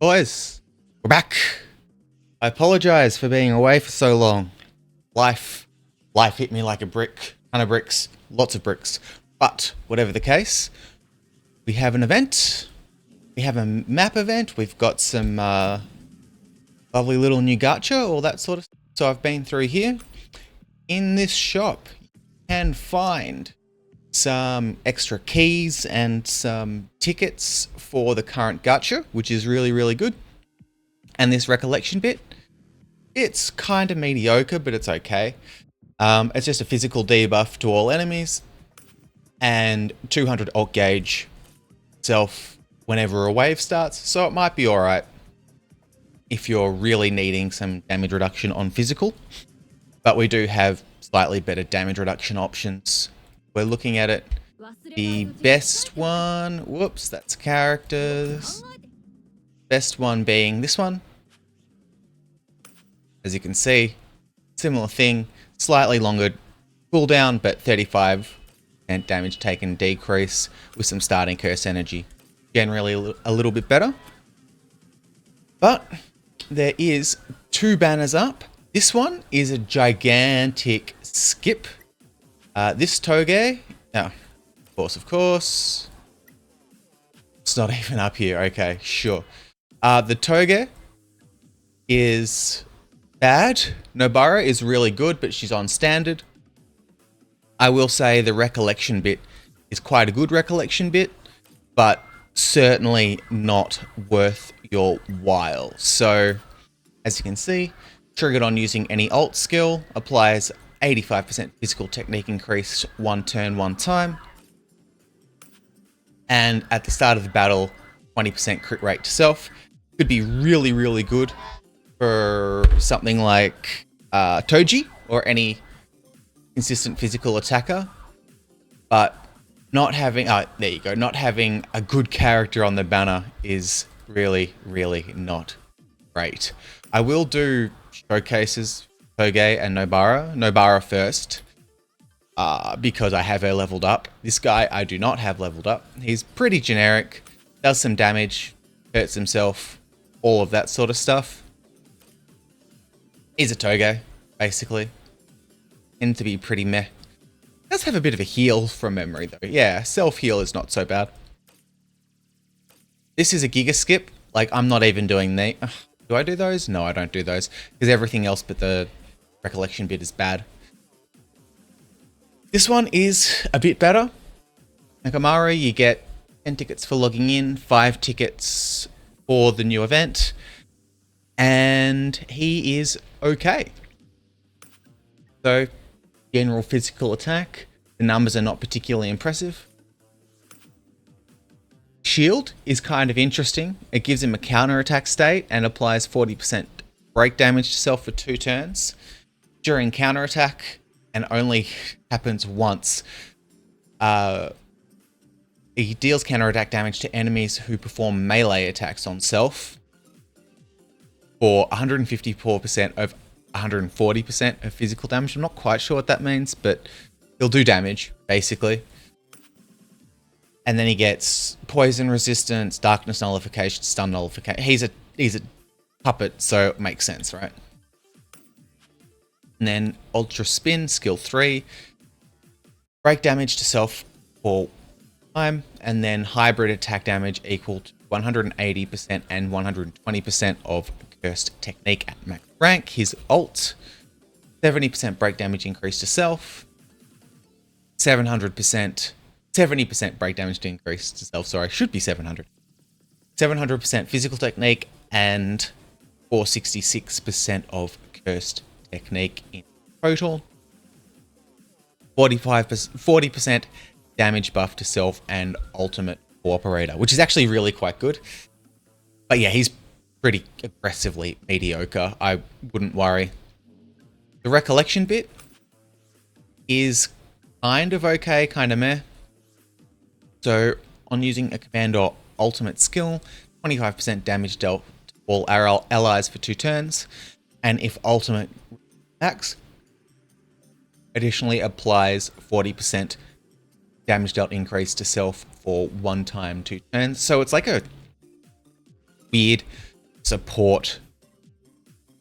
Boys, we're back. I apologize for being away for so long. Life hit me like a brick, ton of bricks, lots of bricks. But whatever the case, we have an event. We have a map event. We've got some lovely little new gacha, all that sort of stuff. So I've been through here. In this shop, you can find some extra keys and some tickets for the current gacha, which is really, really good. And this recollection bit, it's kind of mediocre, but it's okay. It's just a physical debuff to all enemies and 200 alt gauge self whenever a wave starts, so it might be alright if you're really needing some damage reduction on physical. But we do have slightly better damage reduction options. We're looking at it. The best one, whoops, that's characters. Best one being this one. As you can see, similar thing, slightly longer cooldown, but 35% damage taken decrease with some starting curse energy. Generally a little bit better. But there is two banners up. This one is a gigantic skip. This toge, of course. It's not even up here. Okay, sure. The toge is bad. Nobara is really good, but she's on standard. I will say the recollection bit is quite a good recollection bit, but certainly not worth your while. So, as you can see, triggered on using any alt skill, applies 85% physical technique increase one turn, one time. And at the start of the battle, 20% crit rate to self. Could be really, really good for something like Toji or any consistent physical attacker. But not having, there you go, not having a good character on the banner is really, really not great. I will do showcases Toge and Nobara. Nobara first, because I have her leveled up. This guy I do not have leveled up. He's pretty generic, does some damage, hurts himself, all of that sort of stuff. He's a Toge, basically. Tends to be pretty meh. Does have a bit of a heal from memory though. Yeah, self-heal is not so bad. This is a Giga Skip. Like, I'm not even doing the... do I do those? No, I don't do those. Because everything else but the recollection bit is bad. This one is a bit better. Mechamaru, you get 10 tickets for logging in, 5 tickets for the new event. And he is okay. So, general physical attack. The numbers are not particularly impressive. Shield is kind of interesting. It gives him a counter-attack state and applies 40% break damage to self for 2 turns. During counter-attack, and only happens once, he deals counter-attack damage to enemies who perform melee attacks on self for 154% of 140% of physical damage. I'm not quite sure what that means, but he'll do damage, basically. And then he gets poison resistance, darkness nullification, stun nullification. He's a puppet, so it makes sense, right? And then Ultra Spin, skill 3. Break damage to self for time. And then hybrid attack damage equal to 180% and 120% of cursed technique at max rank. His ult, 70% break damage increase to self. 70% break damage to increase to self. Sorry, should be 700. 700% physical technique and 466% of cursed technique in total. 40% damage buff to self and ultimate cooperator, which is actually really quite good. But yeah, he's pretty aggressively mediocre. I wouldn't worry. The recollection bit is kind of okay, kind of meh. So, on using a commander ultimate skill, 25% damage dealt to all allies for 2 turns, and if ultimate attacks, additionally applies 40% damage dealt increase to self for 1 time 2 turns. So it's like a weird support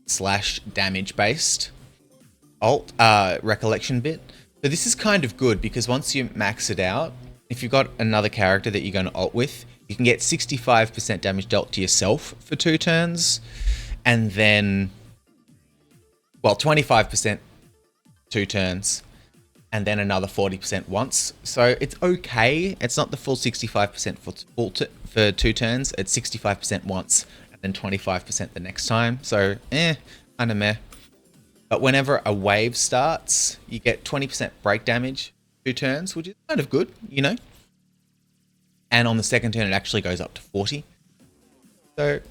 / damage based alt recollection bit. So this is kind of good because once you max it out, if you've got another character that you're going to alt with, you can get 65% damage dealt to yourself for 2 turns, and then, well, 25% 2 turns, and then another 40% once. So it's okay. It's not the full 65% for 2 turns. It's 65% once, and then 25% the next time. So, kind of meh. But whenever a wave starts, you get 20% break damage 2 turns, which is kind of good, you know. And on the second turn, it actually goes up to 40. So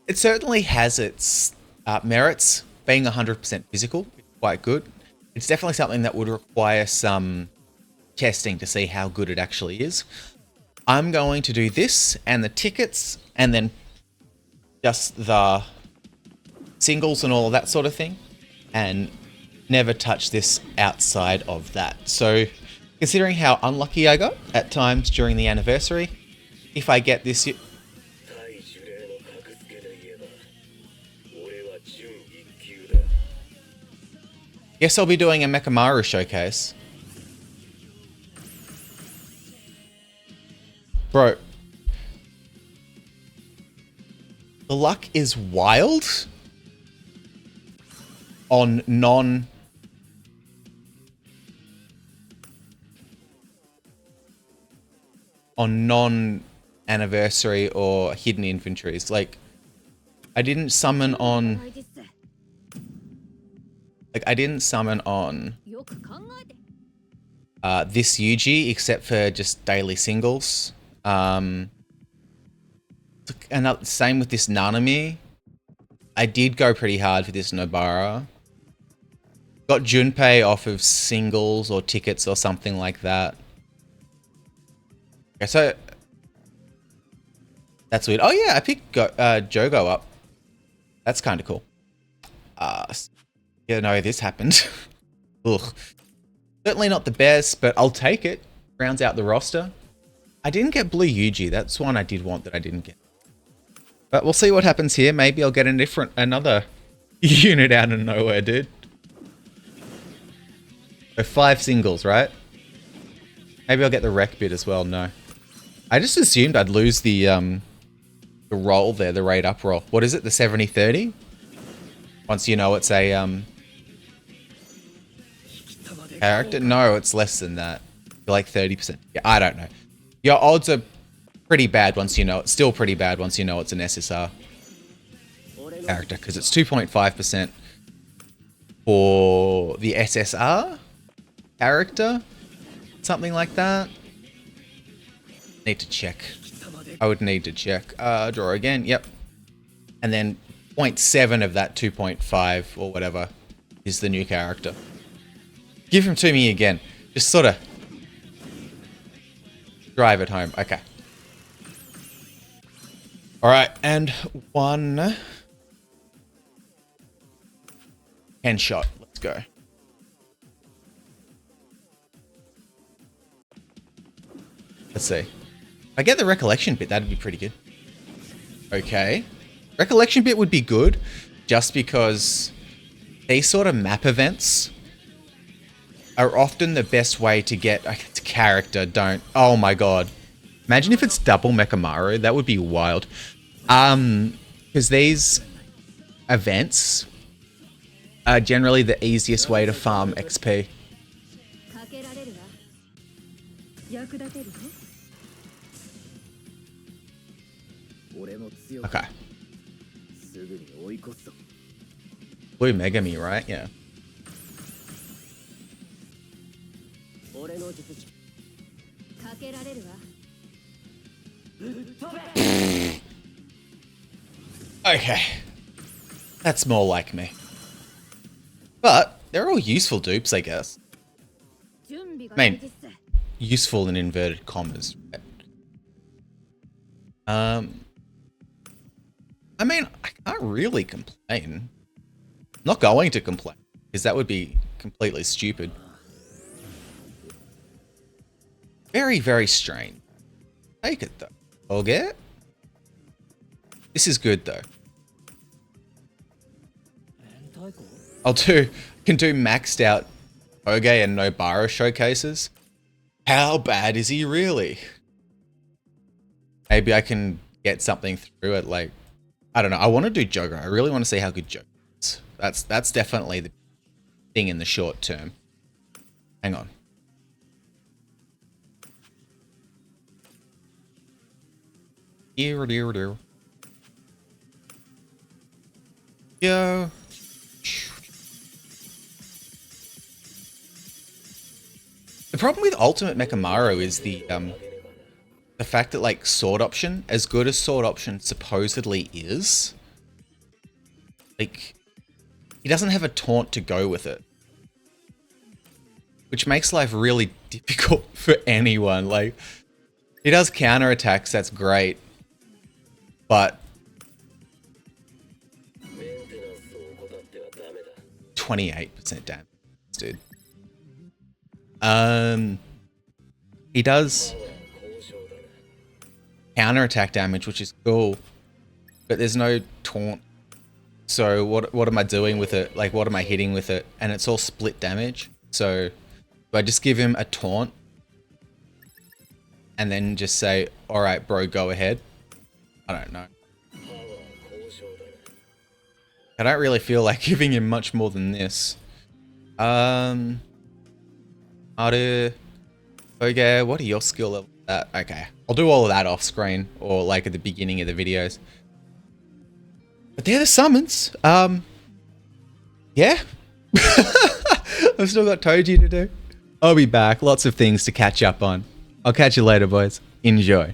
it certainly has its merits. Being 100% physical is quite good. It's definitely something that would require some testing to see how good it actually is. I'm going to do this and the tickets and then just the singles and all of that sort of thing, and never touch this outside of that. So considering how unlucky I got at times during the anniversary, if I get this... Guess I'll be doing a Mechamaru showcase. Bro. The luck is wild on non-anniversary or hidden inventories. Like, I didn't summon on... this Yuji, except for just daily singles. And same with this Nanami. I did go pretty hard for this Nobara. Got Junpei off of singles or tickets or something like that. Okay, so that's weird. Oh yeah, I picked Jogo up. That's kind of cool. Yeah, no, this happened. Ugh. Certainly not the best, but I'll take it. Rounds out the roster. I didn't get Blue Yuji. That's one I did want that I didn't get. But we'll see what happens here. Maybe I'll get another unit out of nowhere, dude. So 5 singles, right? Maybe I'll get the wreck bit as well. No. I just assumed I'd lose the roll there, the raid up roll. What is it? The 70-30? Once you know it's a character? No, it's less than that. Like 30%. Yeah, I don't know. Your odds are pretty bad once you know. It's still pretty bad once you know it's an SSR character, because it's 2.5% for the SSR character. Something like that. Need to check. I would need to check. Draw again. Yep. And then 0.7 of that 2.5 or whatever is the new character. Give him to me again. Just sort of drive it home. Okay. All right, and 1 10 shot. Let's go. Let's see. If I get the recollection bit, that'd be pretty good. Okay. Recollection bit would be good, just because these sort of map events are often the best way to get a character. Don't. Oh my god. Imagine if it's double Mechamaru. That would be wild. Because these events are generally the easiest way to farm XP. Okay. Blue Megami, right? Yeah. Okay. That's more like me. But they're all useful dupes, I guess. I mean, useful in inverted commas. I mean, I can't really complain. I'm not going to complain, because that would be completely stupid. Very, very strange. Take it though. Okay. This is good though. Can do maxed out Oge and Nobara showcases. How bad is he really? Maybe I can get something through it. Like, I don't know. I want to do Jogo. I really want to see how good Jogo is. That's definitely the thing in the short term. Hang on. Yo. The problem with Ultimate Mechamaru is the fact that, like, sword option, as good as sword option supposedly is, like, he doesn't have a taunt to go with it, which makes life really difficult for anyone. Like, he does counter attacks, that's great, but 28% damage, dude. He does counter attack damage, which is cool, but there's no taunt. So what am I doing with it? Like, what am I hitting with it? And it's all split damage. So do I just give him a taunt and then just say, all right, bro, go ahead? I don't know. I don't really feel like giving him much more than this. Aru, okay, what are your skill levels at? Okay, I'll do all of that off screen or like at the beginning of the videos. But they're the summons. Yeah. I've still got Toji to do. I'll be back. Lots of things to catch up on. I'll catch you later, boys. Enjoy.